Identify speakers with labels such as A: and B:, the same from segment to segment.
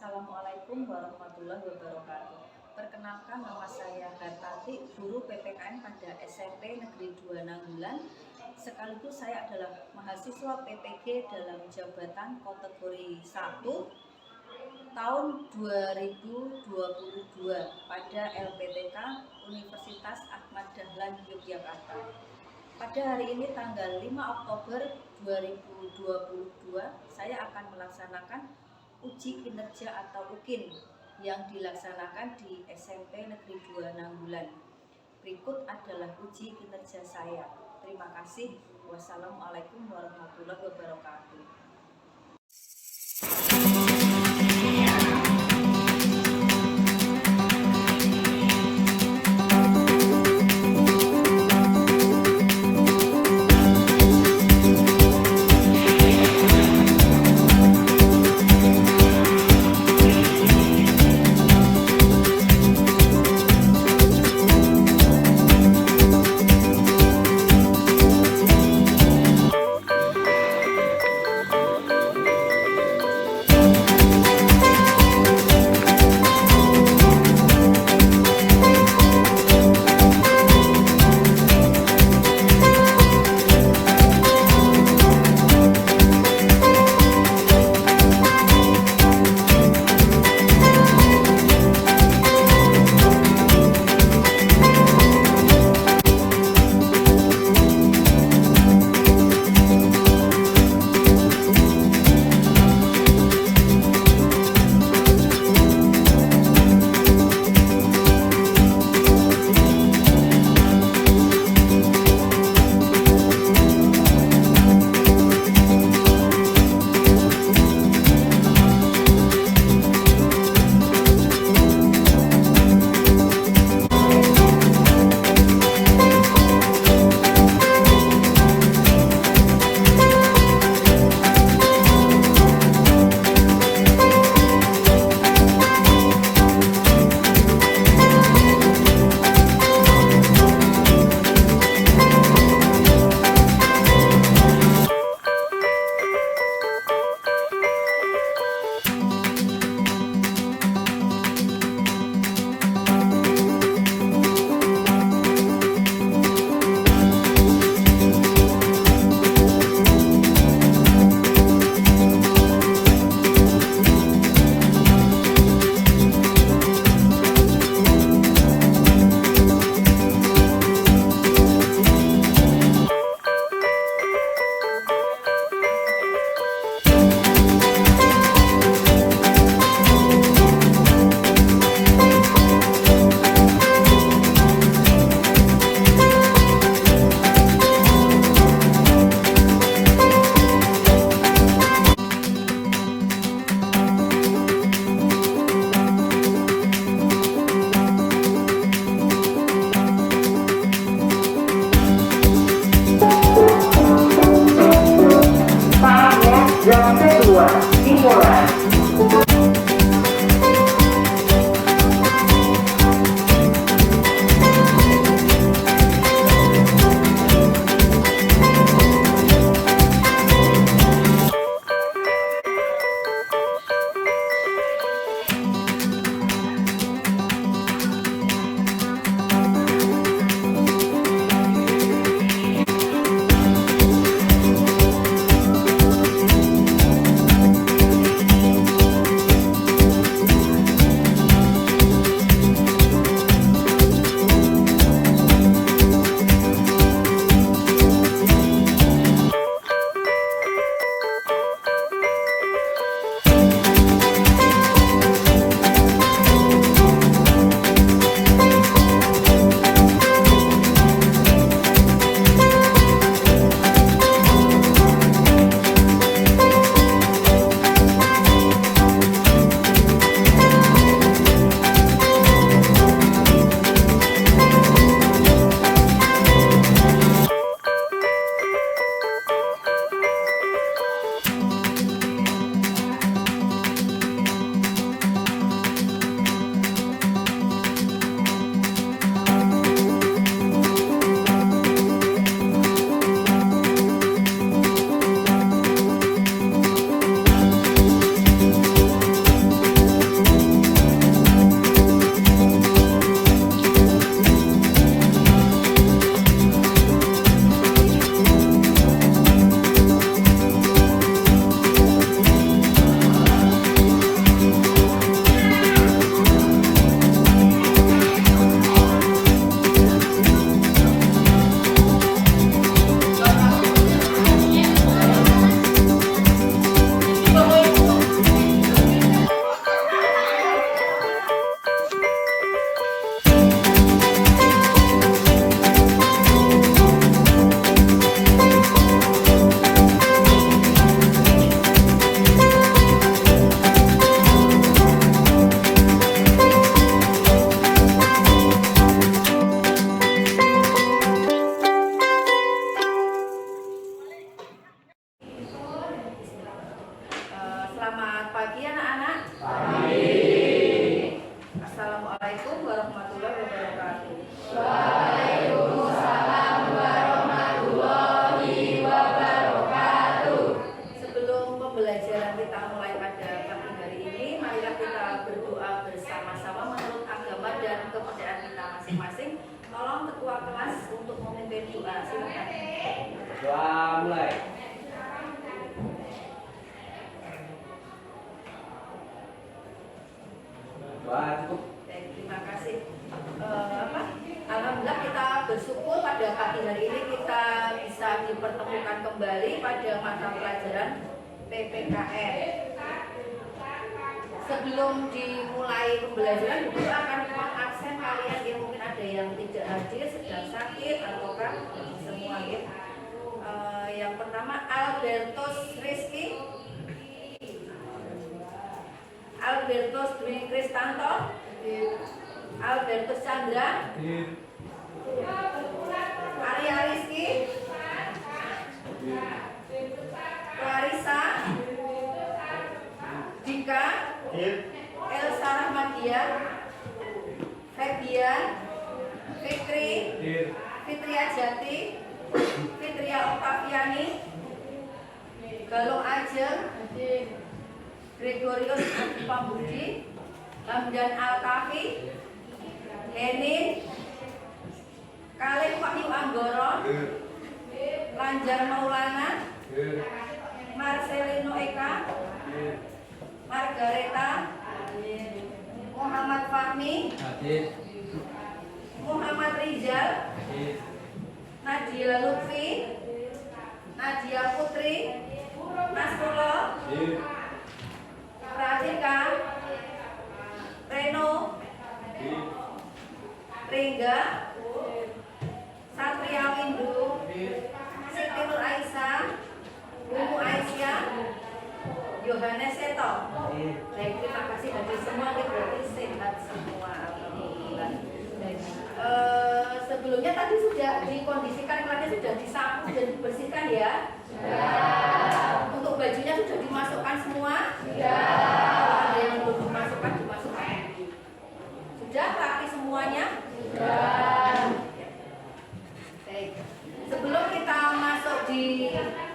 A: Assalamualaikum warahmatullahi wabarakatuh. Perkenalkan, nama saya Hartati, guru PPKN pada SMP Negeri 2 Nanggulan. Sekaligus saya adalah mahasiswa PPG dalam jabatan kategori 1 tahun 2022 pada LPTK Universitas Ahmad Dahlan Yogyakarta. Pada hari ini tanggal 5 Oktober 2022 saya akan melaksanakan uji kinerja atau UKIN yang dilaksanakan di SMP Negeri 2 Nanggulan. Berikut adalah uji kinerja saya. Terima kasih. Wassalamualaikum warahmatullahi wabarakatuh.
B: mulai. Cukup.
A: Terima kasih. Alhamdulillah kita bersyukur pada pagi hari ini kita bisa dipertemukan kembali pada mata pelajaran PPKN. Sebelum dimulai pembelajaran, Guru akan mengabsen kalian yang mungkin ada yang tidak hadir, sedang sakit ataukah semua ya. Yang pertama Albertus Rizky, Albertus Dwi Kristanto, Albertus Chandra, Arya Rizky, Clarissa, Dika, Elsa Rahmadia, Febian, Fikri, Fitria Jati, Fitria Oktaviani, Galung Ajeng, Gregorius Adi Pambudi, Hamdan Al-Kafi, Henin, Kalim Wahyu Anggoro, Lanjar Maulana, Marcelino Eka, Margareta, Muhammad Fahmi, Muhammad Rizal, Nadia Lutfi, Nadia Putri, Nasrullah, Pratika, Reno, Ringga, Satria Windu, Siti Nur Aisyah, Umu Aisyah, Yohanes Seto. Baik, terima kasih bagi semua, berarti sehat semua. Alhamdulillah. Sebelumnya tadi sudah dikondisikan, kelasnya sudah disapu dan dibersihkan ya. Untuk bajunya sudah dimasukkan semua. Kalau ada yang belum dimasukkan, dimasukkan. Sudah rapi semuanya. Baik. Sebelum kita masuk di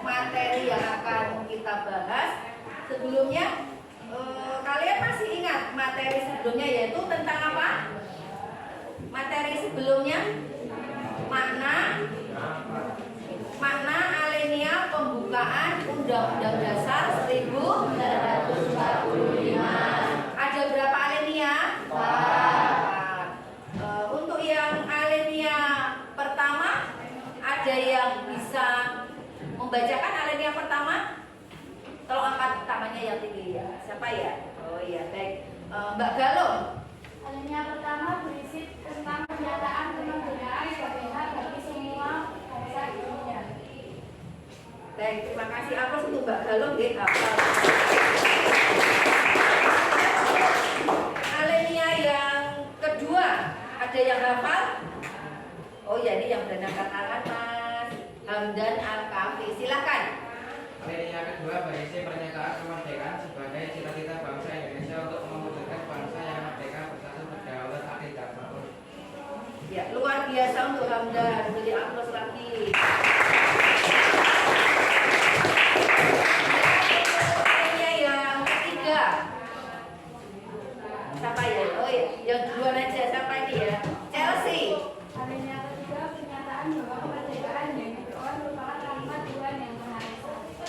A: materi yang akan kita bahas, sebelumnya kalian masih ingat materi sebelumnya yaitu tentang apa? Materi sebelumnya makna alinea pembukaan Undang-Undang Dasar 1945. Ada berapa alinea? Untuk yang alinea pertama, ada yang bisa membacakan alinea pertama? Tolong angkat tangannya yang tinggi ya. Siapa ya? Oh iya, baik. Mbak Galung.
C: Alinea pertama berisi tentang pernyataan kemerdekaan sebagai hak bagi semua bangsa di dunia.
A: Baik, terima kasih. Aku untuk Mbak Galung ya. Alinea yang kedua, ada yang hafal? Oh ya, ini yang berangkat tangan Mas Hamdan Al-Kafi. Silakan.
D: Alinea kedua berisi pernyataan kemerdekaan sebagai cita-cita bangsa Indonesia untuk mewujudkan bangsa yang merdeka, bersatu, berdaulat, adil dan makmur.
A: Ya, luar biasa untuk Hamdan. Beri aplaus lagi. Alinea yang ketiga. Siapa ya? Oh ya, yang duluan aja. Siapa ini ya? Chelsea.
C: Alinea ketiga pernyataan bahwa kemerdekaan yang diperoleh merupakan kalimat Tuhan yang Maha Esa.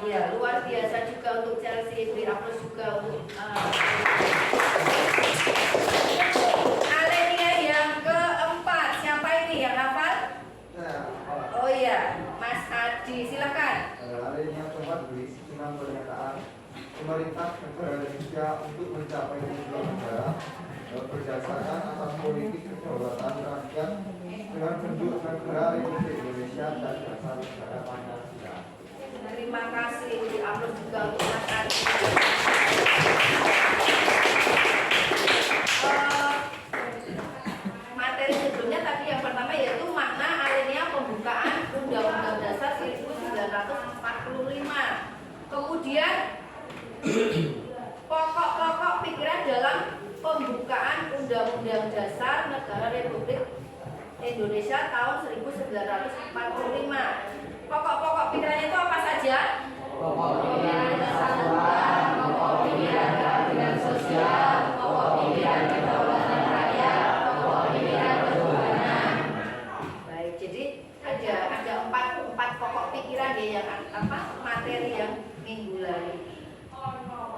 A: Ya, luar biasa juga untuk Chelsea. Beri aplaus juga untuk alinea yang keempat. Siapa ini yang hafal? Oh iya, Mas Adi, silakan.
E: Alinea keempat berisi tentang pernyataan pemerintah negara Indonesia untuk mencapai tujuan negara berdasarkan asas politik kedaulatan rakyat dengan bentuk negara Republik Indonesia dan dasar negara Pancasila.
A: Terima kasih. Beri aplaus juga untuk Mas Adi. Materi sebelumnya tadi yang pertama yaitu makna alinea pembukaan Undang-Undang Dasar 1945. Kemudian pokok-pokok pikiran dalam pembukaan Undang-Undang Dasar Negara Republik Indonesia tahun 1945. Pokok-pokok pikirannya itu apa saja?
B: Pokok pikiran kesatuan, pokok pikiran keadilan sosial, pokok pikiran kedaulatan rakyat, pokok pikiran ketuhanan.
A: Baik, jadi ada empat pokok pikiran ya materi yang minggu lalu.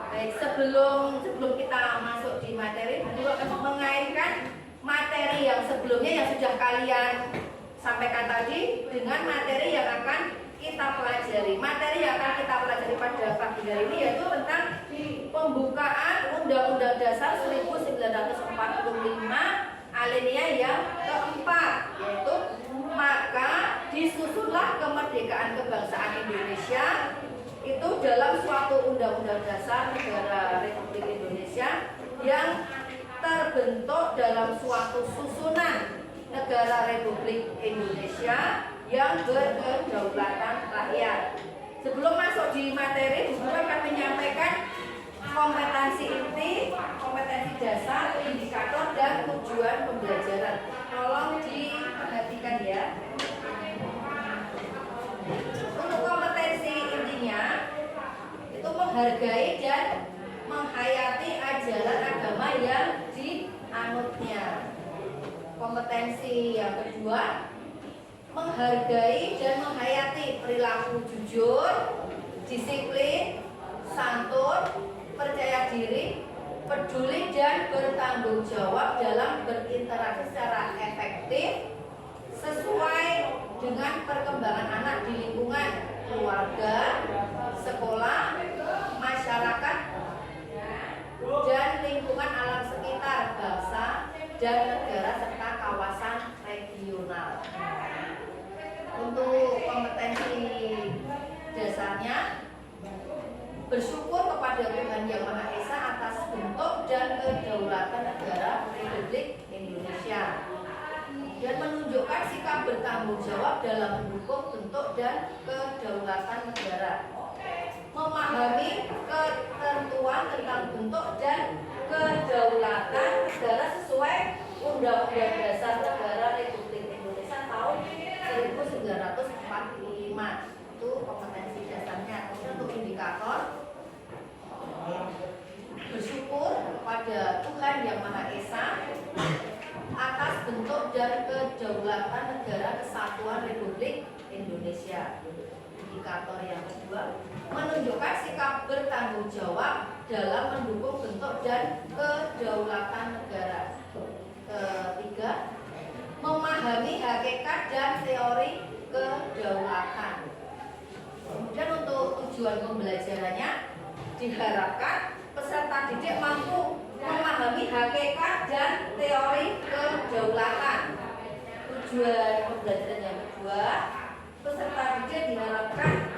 A: Baik, sebelum kita masuk di materi, dulu akan mengaitkan materi yang sebelumnya yang sudah kalian sampaikan tadi dengan materi yang akan kita pelajari. Materi yang akan kita pelajari pada pagi hari ini yaitu tentang pembukaan Undang-Undang Dasar 1945 alinea yang keempat, yaitu maka disusunlah kemerdekaan kebangsaan Indonesia itu dalam suatu Undang-Undang Dasar Negara Republik Indonesia yang terbentuk dalam suatu susunan Negara Republik Indonesia yang berkedaulatan rakyat. Sebelum masuk di materi, Guru akan menyampaikan kompetensi inti, kompetensi dasar, indikator, dan tujuan pembelajaran. Tolong diperhatikan ya. Untuk kompetensi intinya itu menghargai dan menghayati ajaran agama yang dianutnya. Kompetensi yang kedua, menghargai dan menghayati perilaku jujur, disiplin, santun, percaya diri, peduli dan bertanggung jawab dalam berinteraksi secara efektif sesuai dengan perkembangan anak di lingkungan keluarga, sekolah, masyarakat, dan lingkungan alam sekitar bangsa dan negara serta kawasan regional. Untuk kompetensi dasarnya, bersyukur kepada Tuhan Yang Maha Esa atas bentuk dan kedaulatan negara Republik Indonesia dan menunjukkan sikap bertanggung jawab dalam mendukung bentuk dan kedaulatan negara, memahami ketentuan tentang bentuk dan kedaulatan negara sesuai Undang-Undang Dasar Negara Republik Indonesia tahun 1945. Itu kompetensi dasarnya. Kemudian untuk indikator, bersyukur kepada Tuhan Yang Maha Esa atas bentuk dan kedaulatan negara kesatuan Republik Indonesia. Indikator yang kedua, menunjukkan sikap bertanggung jawab dalam mendukung bentuk dan kedaulatan negara. Ketiga, memahami hakikat dan teori kedaulatan. Kemudian untuk tujuan pembelajarannya, diharapkan peserta didik mampu memahami hakikat dan teori kedaulatan. Tujuan pembelajaran yang kedua, peserta didik diharapkan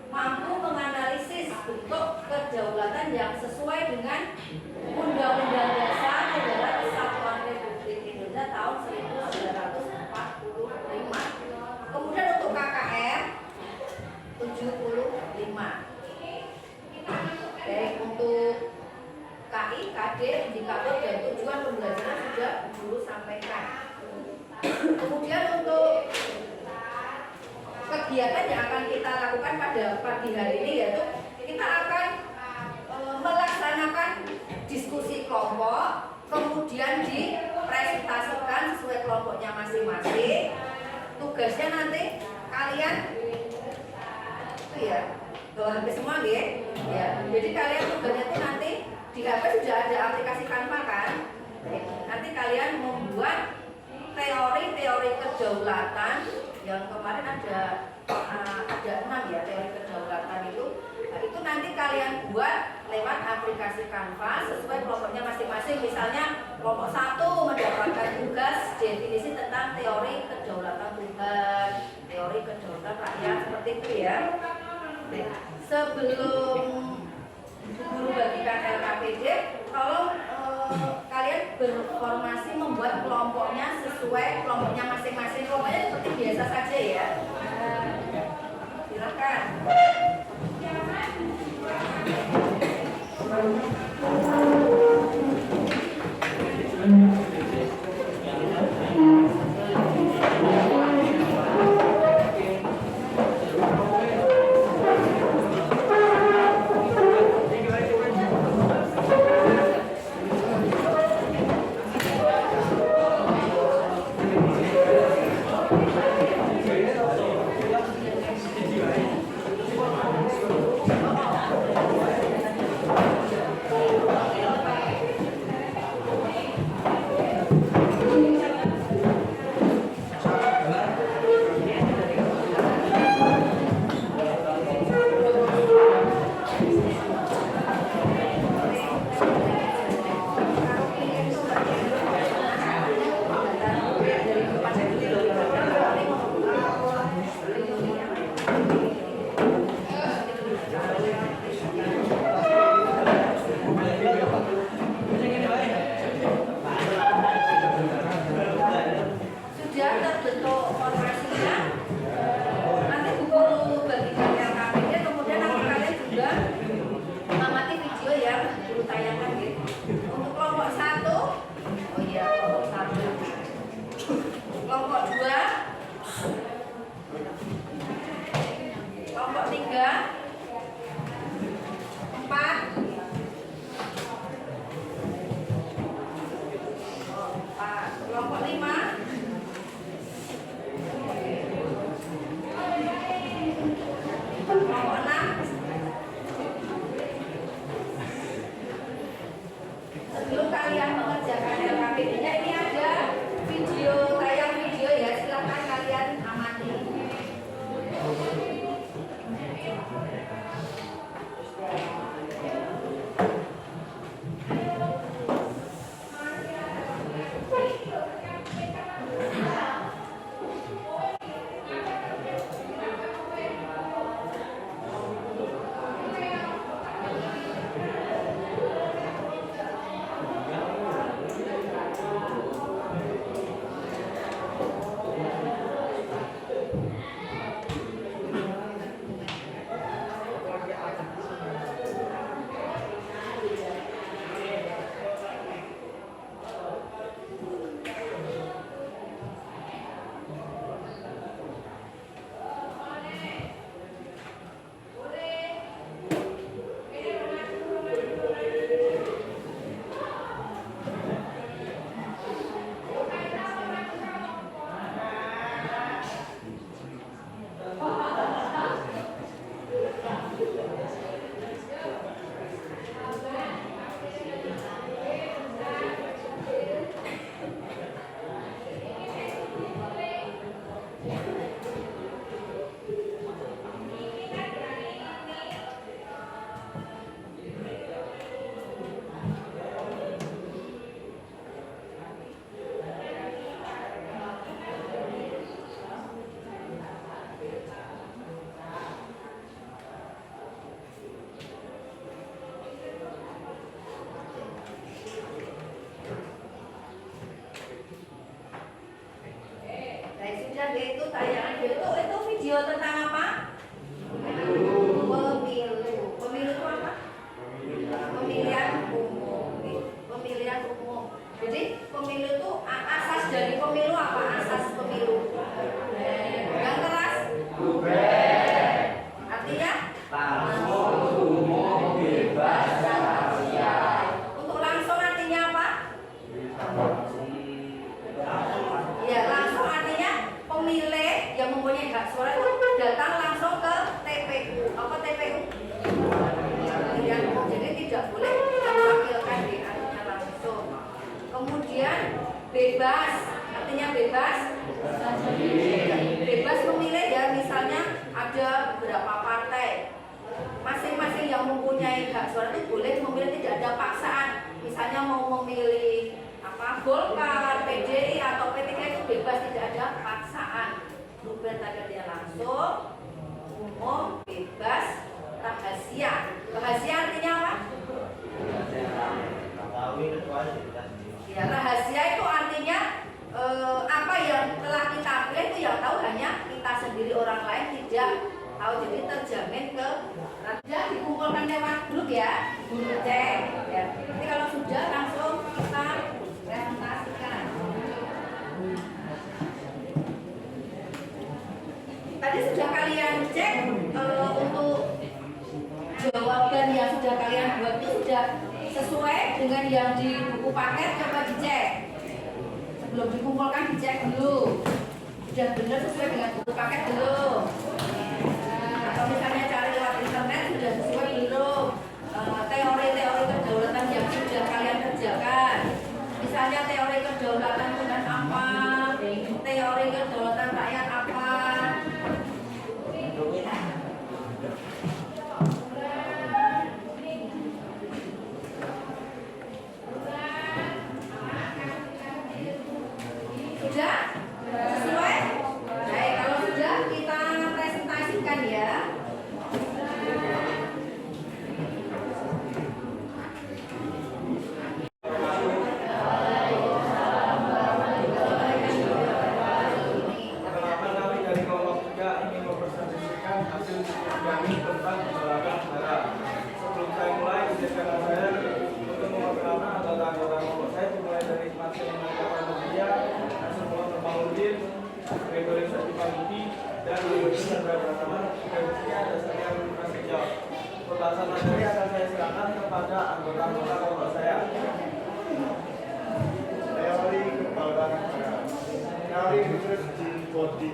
A: mampu menganalisis bentuk kedaulatan yang sesuai dengan Undang-Undang Dasar Negara Kesatuan Republik Indonesia tahun 1945. Kemudian untuk KKR 75. Baik, untuk KI, KD, indikator dan tujuan pembelajaran sudah Guru sampaikan. Kemudian untuk kegiatan yang akan kita lakukan pada pagi hari ini yaitu kita akan melaksanakan diskusi kelompok, kemudian dipresentasikan sesuai kelompoknya masing-masing. Tugasnya nanti kalian itu ya bawa HP semua ya. Jadi kalian tugasnya itu nanti di HP sudah ada aplikasi Canva kan. Nanti kalian membuat teori kedaulatan yang kemarin ada 6 ya teori kedaulatan itu. Nah, itu nanti kalian buat lewat aplikasi Canva sesuai kelompoknya masing-masing. Misalnya kelompok 1 mendapatkan tugas definisi tentang teori kedaulatan Tuhan, teori kedaulatan rakyat, seperti itu ya. Sebelum Guru bagikan LKPD, tolong kalian berformasi membuat kelompoknya sesuai kelompoknya masing-masing. Kelompoknya seperti biasa saja ya. Silakan. 3, 4, 4. Kelompok 5, kelompok 6. Sebelum kalian mengerjakan LKPD-nya, ini ada video, tayang video ya, silahkan kalian amati. Itu tayangan itu video tentang apa? Pemilu. Pemilu itu apa? Pemilihan umum. Pemilihan umum. Jadi pemilu itu asas dari pemilu apa? Asas pemilu. Yang keras? Artinya?
B: Langsung, umum, bebas, dan rahasia.
A: Untuk langsung artinya apa? Ya, langsung artinya pemilih yang mempunyai hak suara itu datang langsung ke TPU. Apa TPU? Jadi tidak boleh menampilkan di artinya langsung. Kemudian bebas, artinya bebas. Bebas memilih ya, misalnya ada beberapa partai. Masing-masing yang mempunyai hak suara itu boleh memilih, tidak ada paksaan. Misalnya mau memilih Golkar, PDI atau P3 itu bebas, tidak ada paksaan. Bertanya langsung, umum, bebas, rahasia. Rahasia artinya apa? Ya, rahasia itu artinya apa yang telah kita pilih itu yang tahu hanya kita sendiri, orang lain tidak tahu. Jadi terjamin ke raja, dikumpulkan lewat grup ya, cek ya. Nanti kalau sudah langsung kita presentasikan. Tadi sudah kalian cek untuk jawaban yang sudah kalian buat itu sudah sesuai dengan yang di buku paket. Coba dicek sebelum dikumpulkan, dicek dulu sudah benar sesuai dengan buku paket belum, atau misalnya cari lewat internet sudah sesuai belum. Teori-teori kedaulatan yang sudah kalian kerjakan, misalnya teori kedaulatan Tuhan apa, teori kedaulatan rakyat apa. Sudah? Sesuai? Baik, kalau sudah kita presentasikan ya.
E: Dan Ini akan saya silakan kepada anggota-anggota kelompok saya. Teori kedaulatan negara. Teori Business Body.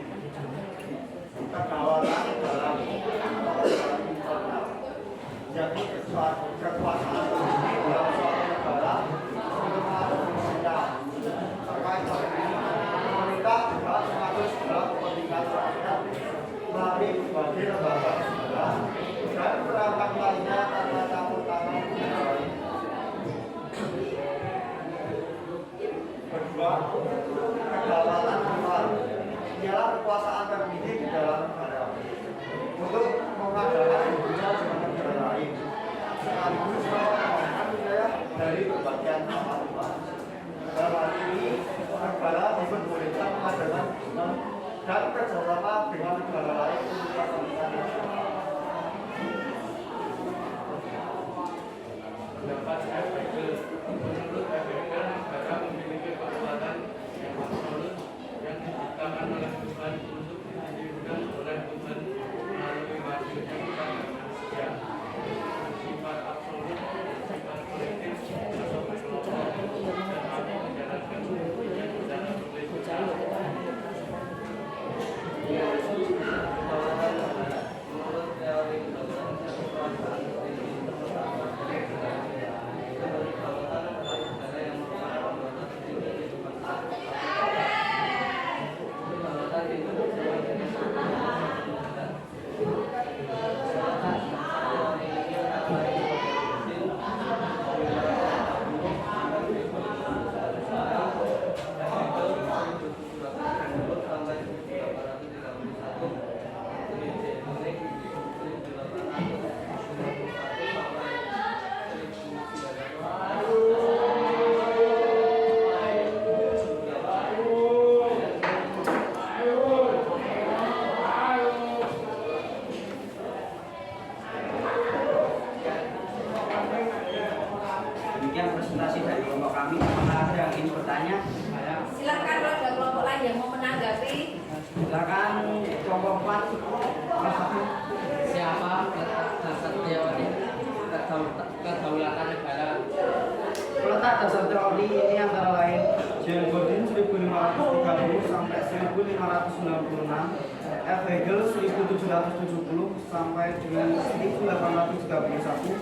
E: Kedaulatan dalam internal. Jadi kekuasaan dalam suatu negara terkait hal ini, pemerintah juga mengatur segala kepentingan rakyat melalui berbagai lembaga negara dan perangkat lainnya tanpa campur tangan negara lain. Kedua, kedaulatan luar ialah kekuasaan tertinggi di dalam negara untuk mengadakan hubungan dengan negara lain sekaligus mengembangkan wilayah dari berbagai tempat luar. Dalam hal ini, negara diperbolehkan mengadakan hubungan dan kerjasama dengan negara lain untuk kepentingan nasional.
B: Pendapat Hegel, menurut Hegel negara memiliki kekuatan yang absolut yang diciptakan oleh Tuhan untuk didirikan oleh Tuhan melalui wajibnya kepada manusia. Sifat absolut, sifat kolektif atau kelompok dan mampu menjalankan hubungan secara kolektif.
E: Menurut teori kedaulatan dan kekuasaan tertinggi
F: Demikian presentasi dari kelompok kami. Apakah ada yang ingin bertanya?
A: Silakan kalau ada kelompok lain yang mau menanggapi.
F: Silakan kelompok 4.
D: Siapa letak dasar teori kedaulatan negara?
F: Peletak dasar teori ini antara lain John Godin 1530 sampai 1596, F. Hegel 1770 sampai dengan 1831,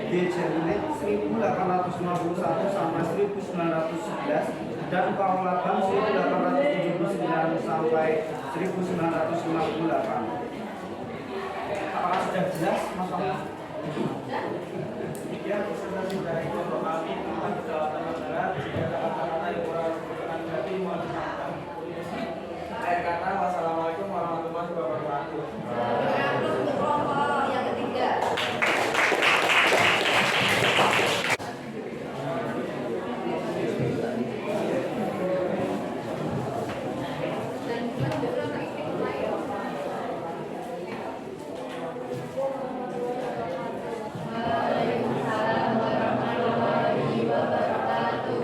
F: G. Jernick 1851 sampai 1911, dan Paul Laban 1879 sampai 1958. Apakah sudah jelas, Mas Om?
E: Demikian presentasi dari kelompok kami tentang kedaulatan negara. Jika ada kata-kata yang kurang berkenan di hati, mohon dimaafkan. Akhir kata, wassalamualaikum warahmatullahi wabarakatuh.
A: Terus untuk kelompok yang ketiga.
C: Waalaikumsalam warahmatullahi wabarakatuh.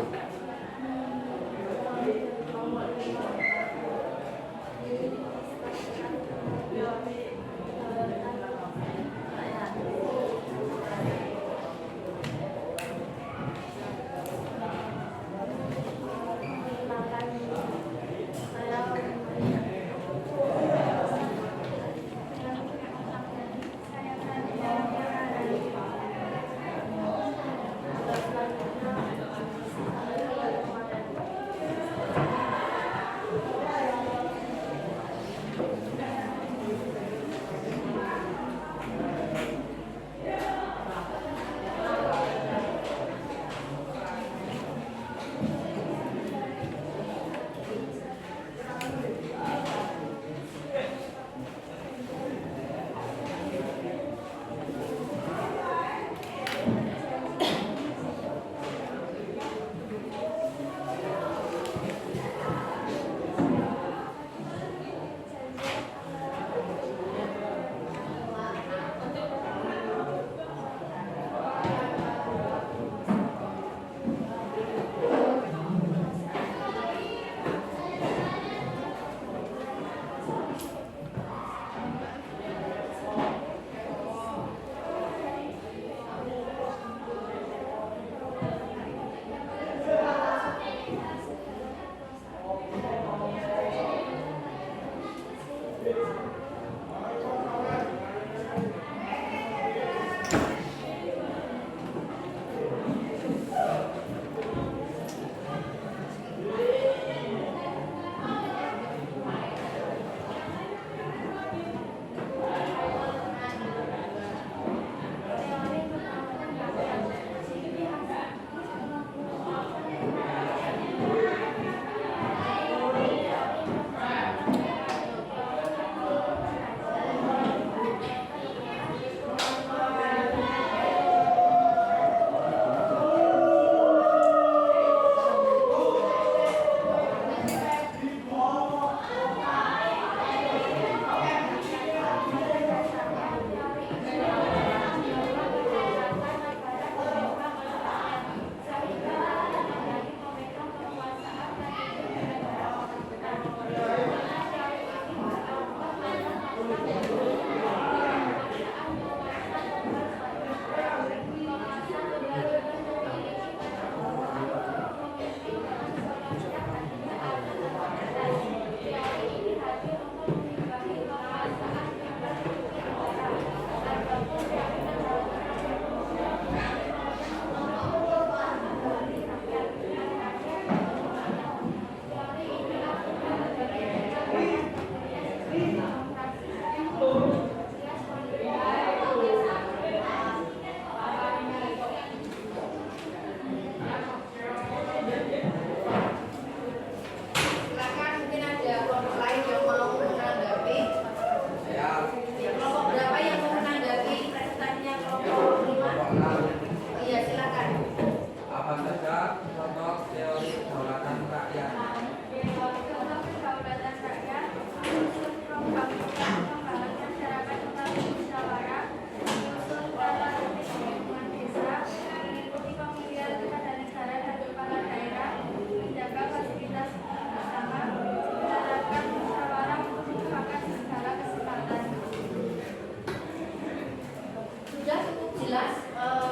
C: jelas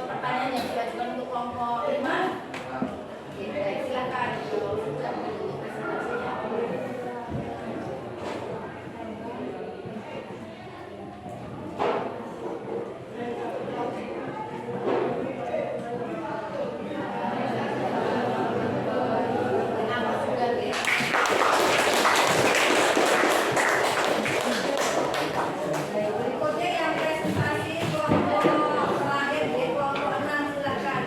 C: pertanyaan yang diajukan untuk kelompok 5? Oke, baik, silakan. Sudah ditutup presentasinya. Berikutnya yang presentasi kelompok terakhir di kelompok 6, silakan.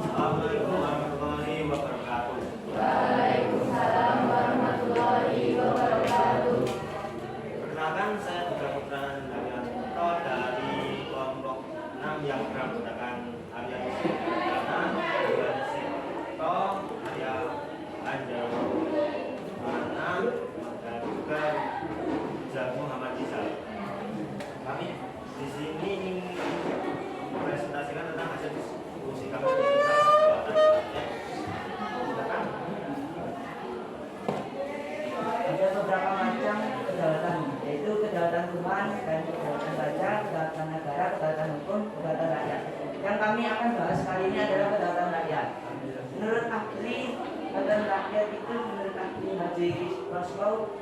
F: Assalamualaikum warahmatullahi wabarakatuh.
C: Waalaikumsalam warahmatullahi wabarakatuh.
F: Perkenalkan, saya Putra Putra Daryanto dari kelompok 6 yang beranggotakan Arya Yusyana, Sekto, Arya Anjar Mana, dan juga Rizal Muhammad Rizal. Kami di sini ingin mempresentasikan tentang hasil diskusi kami tentang kegiatan. Silakan.
G: Ada beberapa macam kedaulatan, yaitu kedaulatan Tuhan dan kedaulatan raja, kedaulatan negara, kedaulatan hukum, kedaulatan rakyat. Yang kami akan bahas kali ini adalah kedaulatan rakyat. Menurut ahli kedaulatan rakyat itu, menurut ahli Haji Roscoe,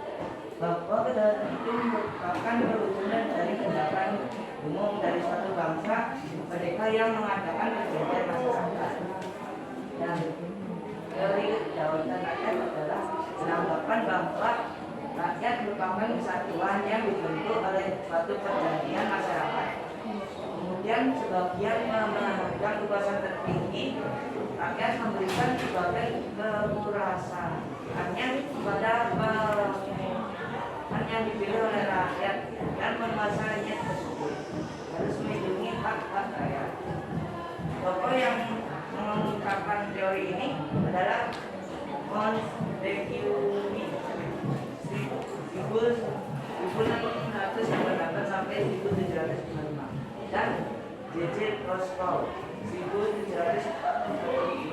G: bahwa kedaulatan itu merupakan perwujudan dari tindakan umum dari suatu bangsa mereka yang mengadakan perjanjian masyarakat. Dan teori kedaulatan rakyat adalah menanggapan bahwa rakyat merupakan kesatuan yang dibentuk oleh suatu perjanjian masyarakat. Kemudian sebagian memenangkan kekuasaan tertinggi, rakyat memberikan sebagai kekurasaannya kepada pemerintahan yang dipilih oleh rakyat dan menguasainya tersebut harus melindungi hak-hak rakyat. Tokoh yang mengungkapkan teori ini adalah Montesquieu 1688 sampai 1705 dan J.J. Roscoe 1742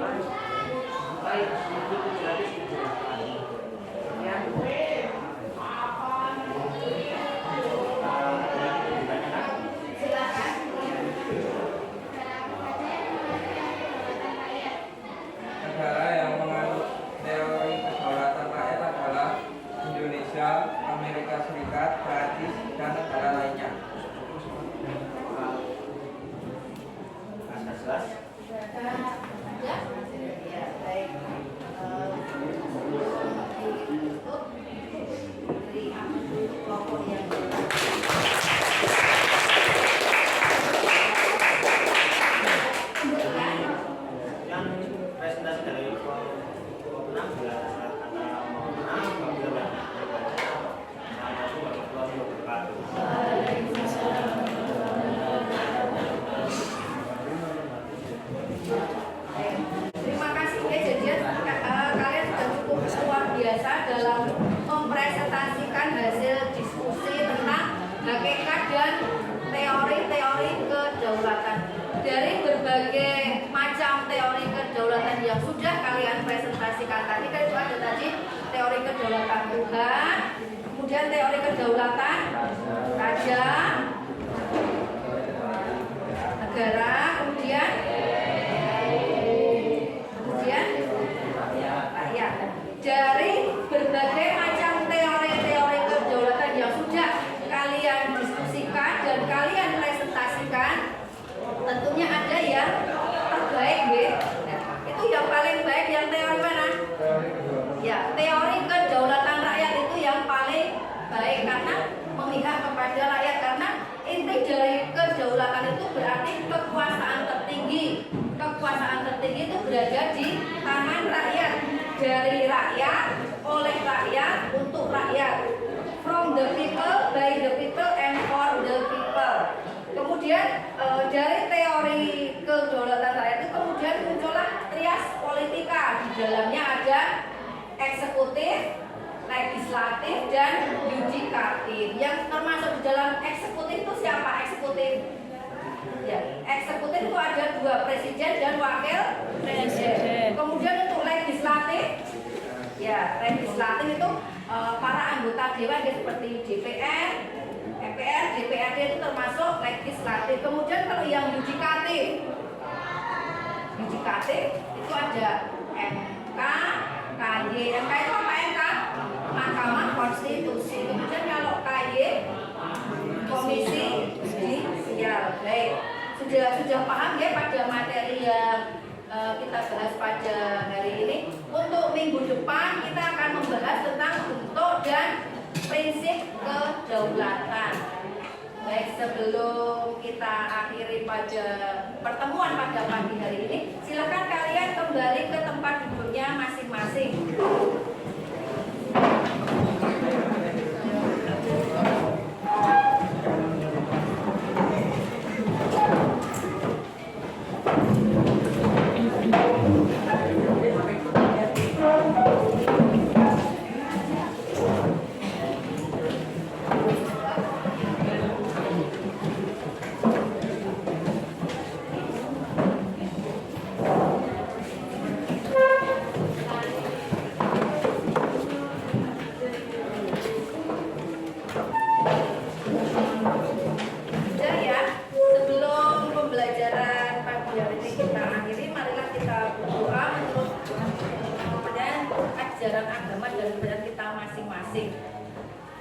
G: sampai 1778. Ya.
D: Negara yang menganut teori kedaulatan rakyat adalah Indonesia, Amerika Serikat, Prancis, dan negara lainnya.
F: Jelas.
C: Ya, baik. Ditutup dari kelompok yang
F: Yang presentasi dari kelompok 6 jelas antara mohon maaf apabila Assalamualaikum warahmatullahi wabarakatuh.
A: Terima kasih ya, jadi kalian sudah cukup luar biasa dalam mempresentasikan hasil diskusi tentang hakikat dan teori-teori kedaulatan. Dari berbagai macam teori kedaulatan yang sudah kalian presentasikan tadi, kan itu ada tadi teori kedaulatan Tuhan, kemudian teori kedaulatan raja, negara, kemudian rakyat. Dari berbagai macam teori-teori kedaulatan yang sudah kalian diskusikan dan kalian presentasikan, tentunya ada yang terbaik, nah, itu yang paling baik yang teori mana? Ya, teori kedaulatan rakyat itu yang paling baik karena memihak kepada rakyat, karena inti dari kedaulatan itu berarti kekuasaan tertinggi. Kekuasaan tertinggi itu berada di tangan rakyat. dari rakyat, oleh rakyat, untuk rakyat. From the people, by the people, and for the people. Kemudian dari teori kedaulatan rakyat itu kemudian muncullah trias politika. Di dalamnya ada eksekutif, legislatif, dan yudikatif. Yang termasuk di dalam eksekutif itu siapa? Eksekutif. Ya, eksekutif itu ada 2, presiden dan wakil presiden. Kemudian untuk legislatif, ya legislatif itu para anggota dewan seperti DPR, MPR, DPRD itu termasuk legislatif. Kemudian kalau yang yudikatif itu ada MK, KY. MK itu apa MK? Mahkamah Konstitusi. Kemudian kalau KY, Komisi Yudisial. Baik, sudah paham ya pada materi yang kita bahas pada hari ini. Untuk minggu depan kita akan membahas tentang bentuk dan prinsip kedaulatan. Baik, sebelum kita akhiri pada pertemuan pada pagi hari ini, silakan kalian kembali ke tempat duduknya masing-masing.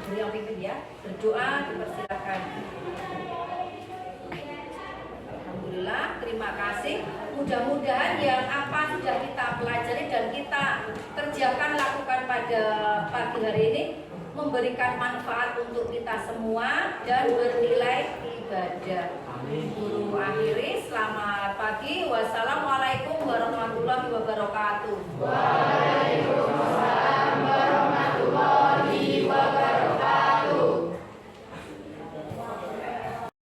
A: Beliau pimpin ya, berdoa dipersilakan. Alhamdulillah, terima kasih. Mudah-mudahan yang apa sudah kita pelajari dan kita kerjakan, lakukan pada pagi hari ini memberikan manfaat untuk kita semua dan bernilai ibadah. Guru akhiri, selamat pagi. Wassalamualaikum warahmatullahi wabarakatuh. Waalaikumsalam.